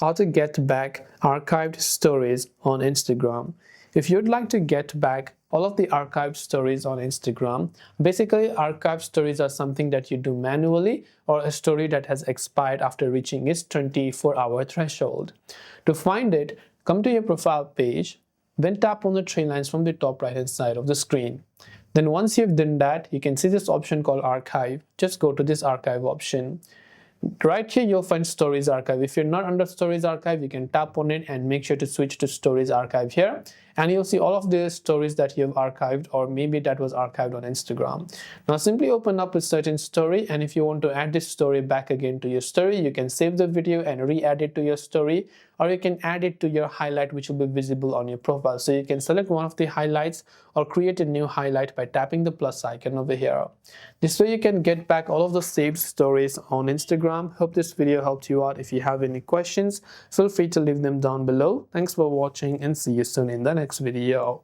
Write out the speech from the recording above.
how to get back archived stories on Instagram. If you'd like to get back all of the archived stories on Instagram, basically archived stories are something that you do manually or a story that has expired after reaching its 24-hour threshold. To find it, come to your profile page, then tap on the three lines from the top right hand side of the screen. Then once you've done that, you can see this option called archive. Just go to this archive option. Right here you'll find stories archive. If you're not under stories archive, you can tap on it and make sure to switch to stories archive here, and you'll see all of the stories that you have archived, or maybe that was archived on Instagram. Now simply open up a certain story, and if you want to add this story back again to your story, you can save the video and re-add it to your story, or you can add it to your highlight, which will be visible on your profile. So you can select one of the highlights or create a new highlight by tapping the plus icon over here. This way you can get back all of the saved stories on Instagram. Hope this video helped you out. If you have any questions, feel free to leave them down below. Thanks for watching and see you soon in the next video.